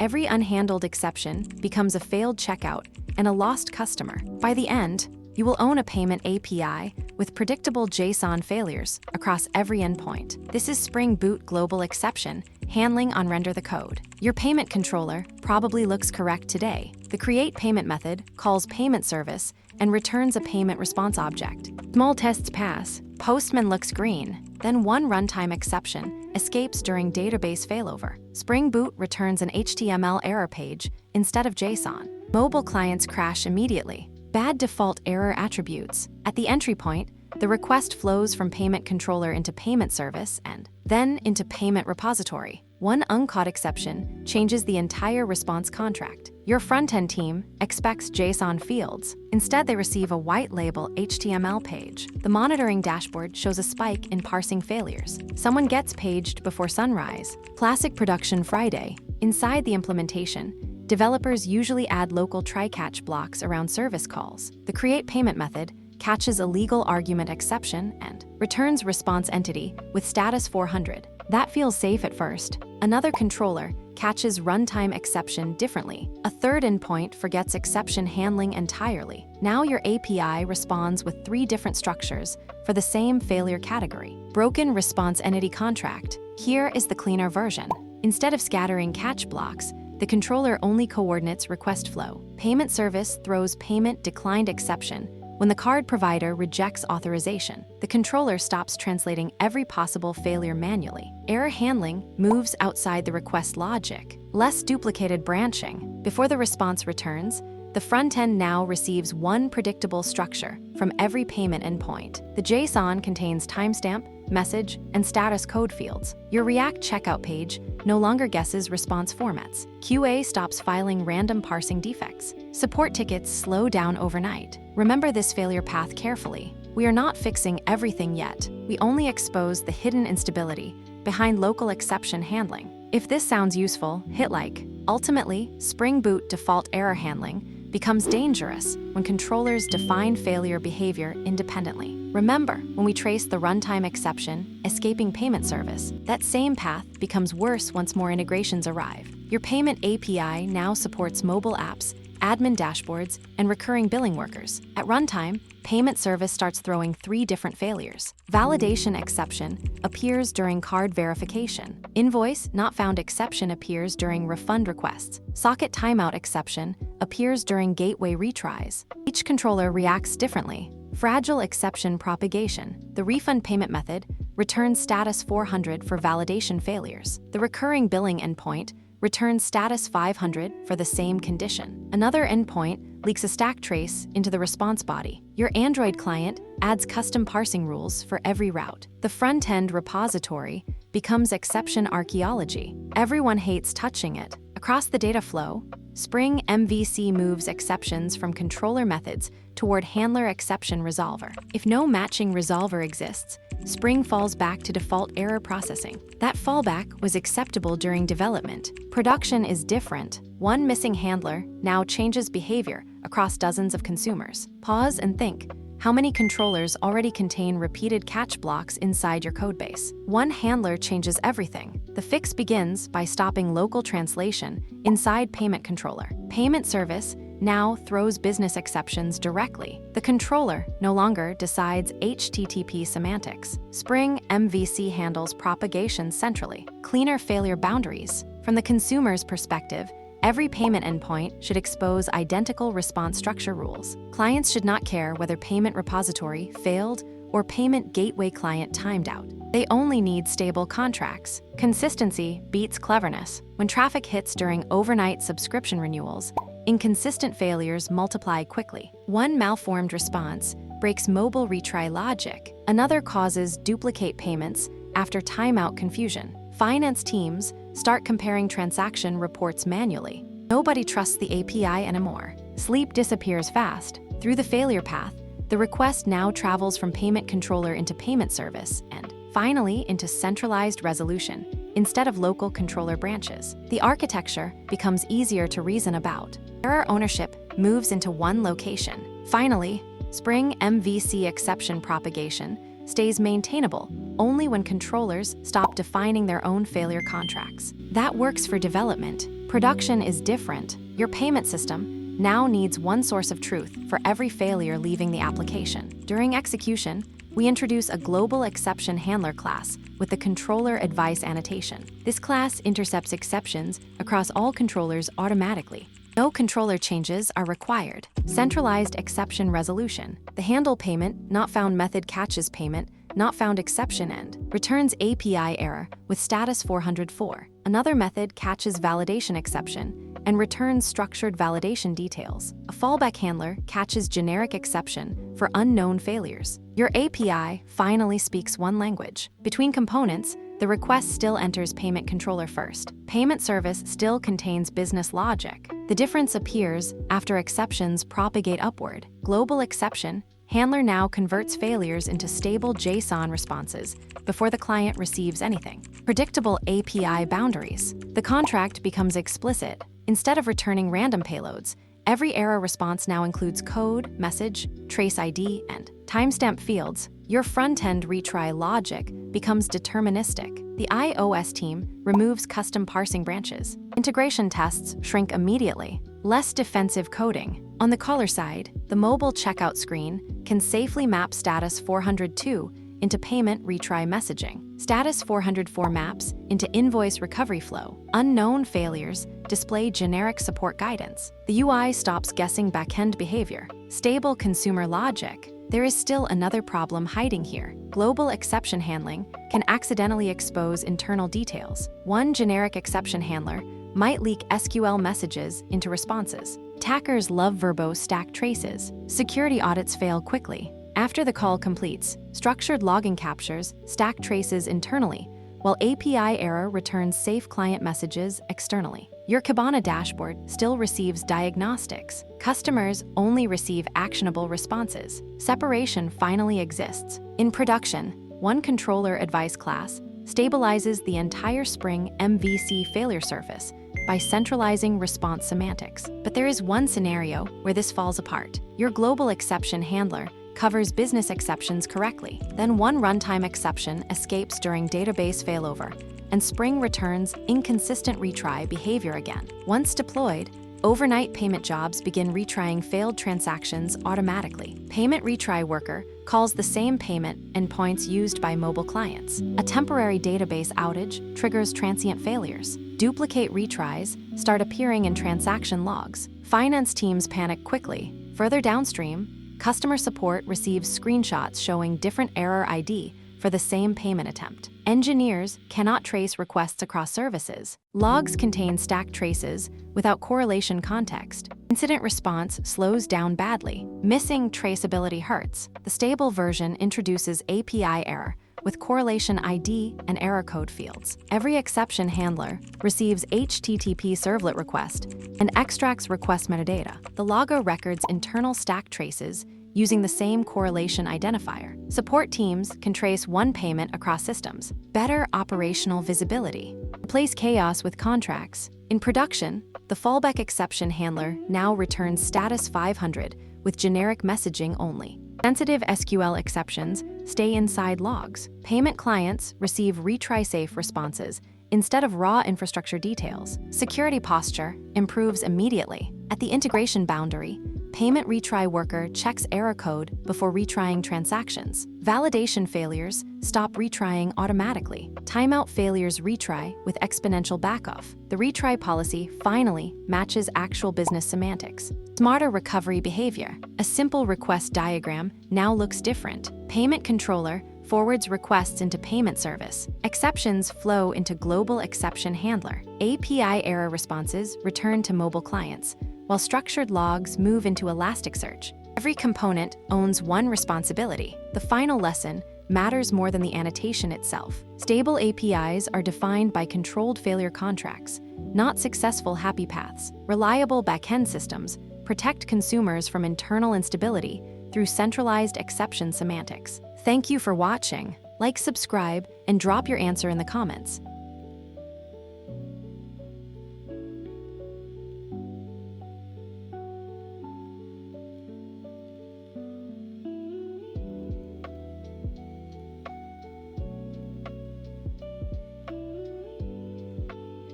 Every unhandled exception becomes a failed checkout and a lost customer. By the end, you will own a payment API with predictable JSON failures across every endpoint. This is Spring Boot Global Exception handling on Render the Code. Your payment controller probably looks correct today. The create payment method calls payment service and returns a payment response object. Small tests pass, Postman looks green, then one runtime exception escapes during database failover. Spring Boot returns an HTML error page instead of JSON. Mobile clients crash immediately. Bad default error attributes. At the entry point, the request flows from payment controller into payment service and then into payment repository. One uncaught exception changes the entire response contract. Your front-end team expects JSON fields. Instead, they receive a white label HTML page. The monitoring dashboard shows a spike in parsing failures. Someone gets paged before sunrise. Classic production Friday. Inside the implementation, developers usually add local try-catch blocks around service calls. The create payment method catches a legal argument exception and returns response entity with status 400. That feels safe at first. Another controller catches runtime exception differently. A third endpoint forgets exception handling entirely. Now your API responds with 3 different structures for the same failure category. Broken response entity contract. Here is the cleaner version. Instead of scattering catch blocks, the controller only coordinates request flow. Payment service throws payment declined exception when the card provider rejects authorization. The controller stops translating every possible failure manually. Error handling moves outside the request logic. Less duplicated branching. Before the response returns, the front end now receives one predictable structure from every payment endpoint. The JSON contains timestamp, message, and status code fields. Your React checkout page no longer guesses response formats. QA stops filing random parsing defects. Support tickets slow down overnight. Remember this failure path carefully. We are not fixing everything yet. We only expose the hidden instability behind local exception handling. If this sounds useful, hit like. Ultimately, Spring Boot default error handling becomes dangerous when controllers define failure behavior independently. Remember, when we trace the runtime exception, escaping payment service, that same path becomes worse once more integrations arrive. Your payment API now supports mobile apps, admin dashboards, and recurring billing workers. At runtime, payment service starts throwing 3 different failures. Validation exception appears during card verification. Invoice not found exception appears during refund requests. Socket timeout exception appears during gateway retries. Each controller reacts differently. Fragile exception propagation. The refund payment method returns status 400 for validation failures. The recurring billing endpoint returns status 500 for the same condition. Another endpoint leaks a stack trace into the response body. Your Android client adds custom parsing rules for every route. The front-end repository becomes exception archaeology. Everyone hates touching it. Across the data flow, Spring MVC moves exceptions from controller methods toward handler exception resolver. If no matching resolver exists, Spring falls back to default error processing. That fallback was acceptable during development. Production is different. One missing handler now changes behavior across dozens of consumers. Pause and think. How many controllers already contain repeated catch blocks inside your codebase? One handler changes everything. The fix begins by stopping local translation inside payment controller. Payment service now throws business exceptions directly. The controller no longer decides HTTP semantics. Spring MVC handles propagation centrally. Cleaner failure boundaries. From the consumer's perspective, every payment endpoint should expose identical response structure rules. Clients should not care whether payment repository failed or payment gateway client timed out. They only need stable contracts. Consistency beats cleverness. When traffic hits during overnight subscription renewals, inconsistent failures multiply quickly. One malformed response breaks mobile retry logic. Another causes duplicate payments after timeout confusion. Finance teams start comparing transaction reports manually. Nobody trusts the API anymore. Sleep disappears fast. Through the failure path, the request now travels from payment controller into payment service and finally into centralized resolution instead of local controller branches. The architecture becomes easier to reason about. Error ownership moves into one location. Finally, Spring MVC exception propagation stays maintainable only when controllers stop defining their own failure contracts. That works for development. Production is different. Your payment system now needs one source of truth for every failure leaving the application. During execution, we introduce a GlobalExceptionHandler class with the ControllerAdvice annotation. This class intercepts exceptions across all controllers automatically. No controller changes are required. Centralized exception resolution. The handle payment, not found method catches payment, not found exception end, returns API error with status 404. Another method catches validation exception and returns structured validation details. A fallback handler catches generic exception for unknown failures. Your API finally speaks one language. Between components, the request still enters payment controller first. Payment service still contains business logic. The difference appears after exceptions propagate upward. GlobalExceptionHandler now converts failures into stable JSON responses before the client receives anything. Predictable API boundaries. The contract becomes explicit. Instead of returning random payloads, every error response now includes code, message, trace ID, and timestamp fields. Your front-end retry logic becomes deterministic. The iOS team removes custom parsing branches. Integration tests shrink immediately. Less defensive coding. On the caller side, the mobile checkout screen can safely map status 402 into payment retry messaging. Status 404 maps into invoice recovery flow. Unknown failures display generic support guidance. The UI stops guessing backend behavior. Stable consumer logic. There is still another problem hiding here. Global exception handling can accidentally expose internal details. One generic exception handler might leak SQL messages into responses. Attackers love verbose stack traces. Security audits fail quickly. After the call completes, structured logging captures stack traces internally, while API error returns safe client messages externally. Your Kibana dashboard still receives diagnostics. Customers only receive actionable responses. Separation finally exists. In production, one ControllerAdvice class stabilizes the entire Spring MVC failure surface by centralizing response semantics. But there is one scenario where this falls apart. Your global exception handler covers business exceptions correctly. Then one runtime exception escapes during database failover, and Spring returns inconsistent retry behavior again. Once deployed, overnight payment jobs begin retrying failed transactions automatically. Payment retry worker calls the same payment endpoints used by mobile clients. A temporary database outage triggers transient failures. Duplicate retries start appearing in transaction logs. Finance teams panic quickly. Further downstream, customer support receives screenshots showing different error ID for the same payment attempt. Engineers cannot trace requests across services. Logs contain stack traces without correlation context. Incident response slows down badly. Missing traceability hurts. The stable version introduces API error with correlation ID and error code fields. Every exception handler receives HTTP servlet request and extracts request metadata. The logger records internal stack traces using the same correlation identifier. Support teams can trace one payment across systems. Better operational visibility. Replace chaos with contracts. In production, the fallback exception handler now returns status 500 with generic messaging only. Sensitive SQL exceptions stay inside logs. Payment clients receive retry-safe responses instead of raw infrastructure details. Security posture improves immediately. At the integration boundary, payment retry worker checks error code before retrying transactions. Validation failures stop retrying automatically. Timeout failures retry with exponential backoff. The retry policy finally matches actual business semantics. Smarter recovery behavior. A simple request diagram now looks different. Payment controller forwards requests into payment service. Exceptions flow into global exception handler. API error responses return to mobile clients, while structured logs move into Elasticsearch. Every component owns one responsibility. The final lesson matters more than the annotation itself. Stable APIs are defined by controlled failure contracts, not successful happy paths. Reliable backend systems protect consumers from internal instability through centralized exception semantics. Thank you for watching. Like, subscribe, and drop your answer in the comments.